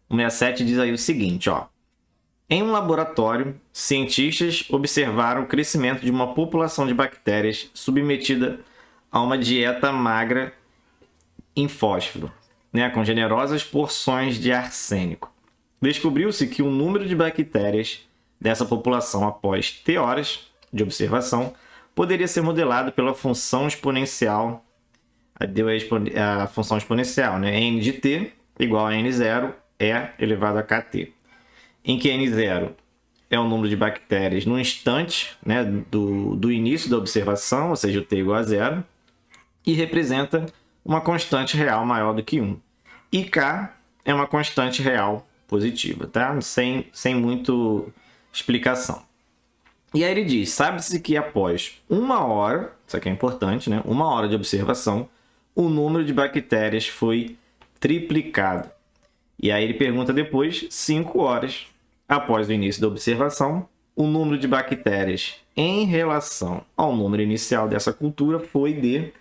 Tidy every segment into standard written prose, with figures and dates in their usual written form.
O 67 diz aí o seguinte, ó. Em um laboratório, cientistas observaram o crescimento de uma população de bactérias submetida a uma dieta magra em fósforo, né, com generosas porções de arsênico. Descobriu-se que o número de bactérias dessa população após T horas de observação poderia ser modelado pela função exponencial, deu a função exponencial, né, n de t igual a n0 e elevado a kt, em que n0 é o número de bactérias no instante, né, do início da observação, ou seja, o t igual a zero, e representa uma constante real maior do que 1. E k é uma constante real positiva, tá? Sem muito explicação. E aí ele diz, sabe-se que após 1 hora, isso aqui é importante, né? 1 hora de observação, o número de bactérias foi triplicado. E aí ele pergunta depois, 5 horas após o início da observação, o número de bactérias em relação ao número inicial dessa cultura foi de...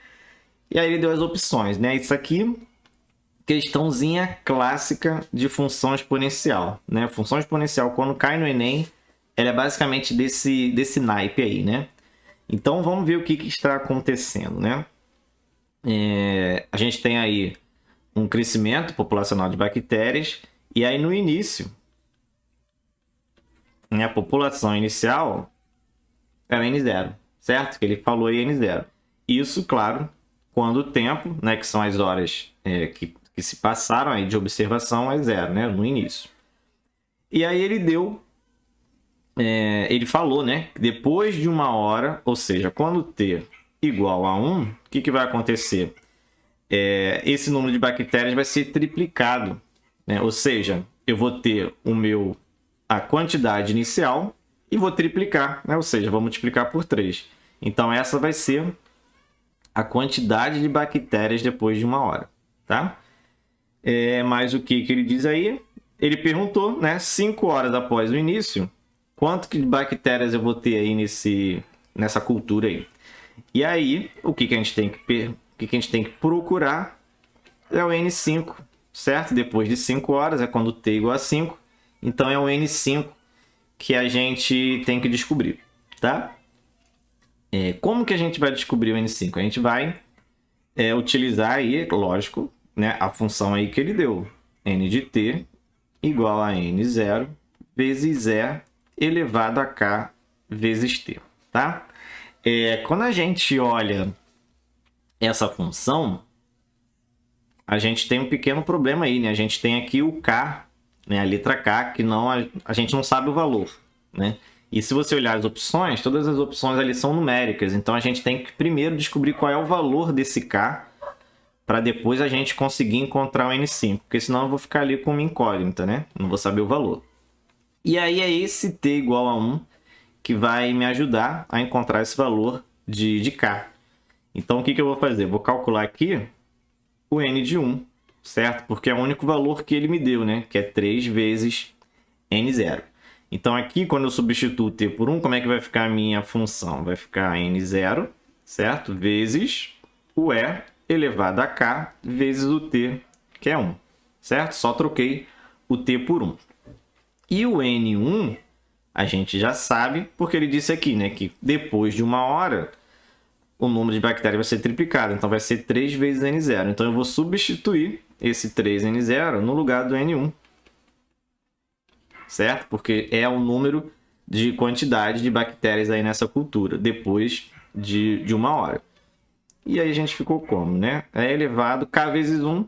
E aí ele deu as opções, né? Isso aqui, questãozinha clássica de função exponencial, né? Função exponencial, quando cai no Enem, ela é basicamente desse naipe aí, né? Então, vamos ver o que está acontecendo, né? A gente tem aí um crescimento populacional de bactérias, e aí no início, né, a população inicial era N0, certo? Que ele falou aí N0. Isso, claro, quando o tempo, né, que são as horas que se passaram aí de observação, é 0, né, no início. E aí ele deu, ele falou, né, que depois de 1 hora, ou seja, quando t igual a 1, o que vai acontecer? Esse número de bactérias vai ser triplicado, né? Ou seja, eu vou ter a quantidade inicial e vou triplicar, né? Ou seja, vou multiplicar por 3. Então, essa vai ser a quantidade de bactérias depois de 1 hora, tá? Mas o que ele diz aí? Ele perguntou, né? 5 horas após o início, quanto de bactérias eu vou ter aí nessa cultura aí? E aí, o que a gente tem que procurar é o N5, certo? Depois de 5 horas é quando t igual a 5. Então, é o N5 que a gente tem que descobrir, tá? Como que a gente vai descobrir o N5? A gente vai utilizar aí, lógico, né, a função aí que ele deu. N de t igual a N0 vezes E elevado a K vezes T, tá? Quando a gente olha essa função, a gente tem um pequeno problema aí, né? A gente tem aqui o K, né, a letra K, que a gente não sabe o valor, né? E se você olhar as opções, todas as opções ali são numéricas. Então, a gente tem que primeiro descobrir qual é o valor desse K para depois a gente conseguir encontrar o N5. Porque senão eu vou ficar ali com uma incógnita, né? Não vou saber o valor. E aí é esse t igual a 1 que vai me ajudar a encontrar esse valor de K. Então, o que eu vou fazer? Vou calcular aqui o N de 1, certo? Porque é o único valor que ele me deu, né? Que é 3 vezes N0. Então, aqui, quando eu substituo t por 1, como é que vai ficar a minha função? Vai ficar N0, certo? Vezes o E elevado a K vezes o t, que é 1, certo? Só troquei o t por 1. E o N1, a gente já sabe, porque ele disse aqui, né? Que depois de 1 hora, o número de bactérias vai ser triplicado. Então, vai ser 3 vezes N0. Então, eu vou substituir esse 3N0 no lugar do N1. Certo? Porque é o número de quantidade de bactérias aí nessa cultura, depois de 1 hora. E aí a gente ficou como, né? É elevado, K vezes 1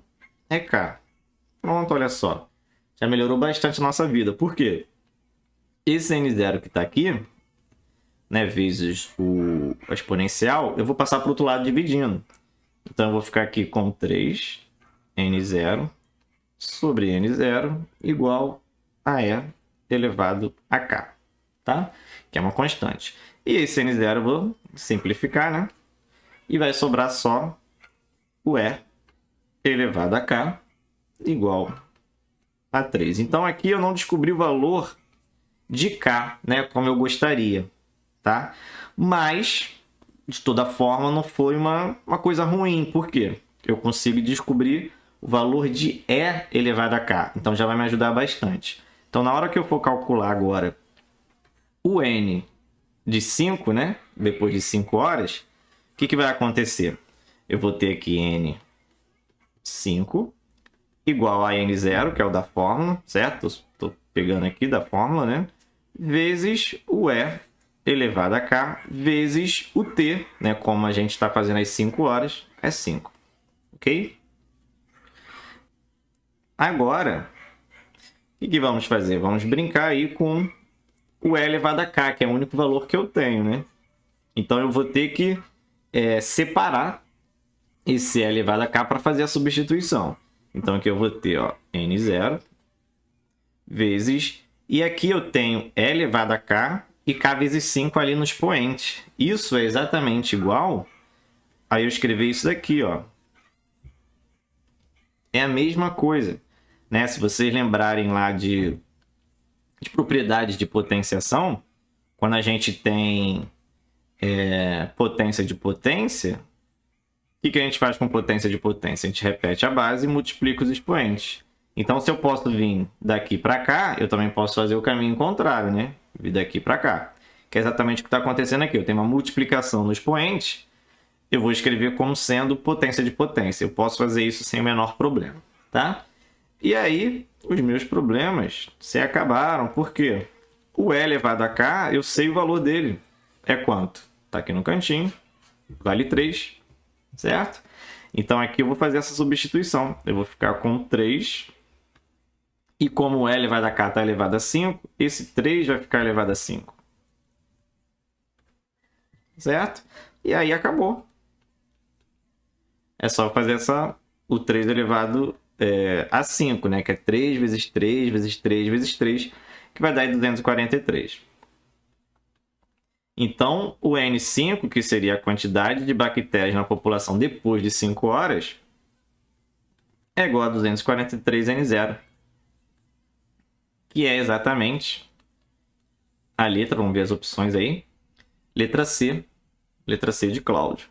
é K. Pronto, olha só. Já melhorou bastante a nossa vida. Por quê? Esse N0 que está aqui, né, vezes o exponencial, eu vou passar para o outro lado dividindo. Então, eu vou ficar aqui com 3N0 sobre N0 igual a E elevado a K, tá? Que é uma constante. E esse N0 eu vou simplificar, né? E vai sobrar só o E elevado a K igual a 3. Então, aqui eu não descobri o valor de K, né? Como eu gostaria, tá? Mas, de toda forma, não foi uma coisa ruim. Por quê? Eu consigo descobrir o valor de E elevado a K. Então já vai me ajudar bastante. Então na hora que eu for calcular agora o N de 5, né? Depois de 5 horas, o que vai acontecer? Eu vou ter aqui N 5 igual a N0, que é o da fórmula, certo? Estou pegando aqui da fórmula, né? Vezes o E elevado a K, vezes o T, né? Como a gente está fazendo às 5 horas, é 5. Ok? Agora, o que vamos fazer? Vamos brincar aí com o E elevado a K, que é o único valor que eu tenho, né? Então, eu vou ter que separar esse E elevado a K para fazer a substituição. Então, aqui eu vou ter ó, N0 vezes... E aqui eu tenho E elevado a K e K vezes 5 ali no expoente. Isso é exatamente igual a eu escrever isso daqui, ó. É a mesma coisa, né? Se vocês lembrarem lá de propriedades de potenciação, quando a gente tem potência de potência, o que a gente faz com potência de potência? A gente repete a base e multiplica os expoentes. Então, se eu posso vir daqui para cá, eu também posso fazer o caminho contrário, né? Vir daqui para cá. Que é exatamente o que está acontecendo aqui. Eu tenho uma multiplicação no expoente, eu vou escrever como sendo potência de potência. Eu posso fazer isso sem o menor problema, tá? E aí, os meus problemas se acabaram. Por quê? O E elevado a K, eu sei o valor dele. É quanto? Está aqui no cantinho. Vale 3, certo? Então, aqui eu vou fazer essa substituição. Eu vou ficar com 3. E como o E elevado a K está elevado a 5, esse 3 vai ficar elevado a 5. Certo? E aí acabou. É só fazer o 3 elevado a 5, né? Que é 3 vezes 3 vezes 3 vezes 3, que vai dar 243. Então, o N5, que seria a quantidade de bactérias na população depois de 5 horas, é igual a 243 N0. Que é exatamente a letra, vamos ver as opções aí. Letra C de Cláudio.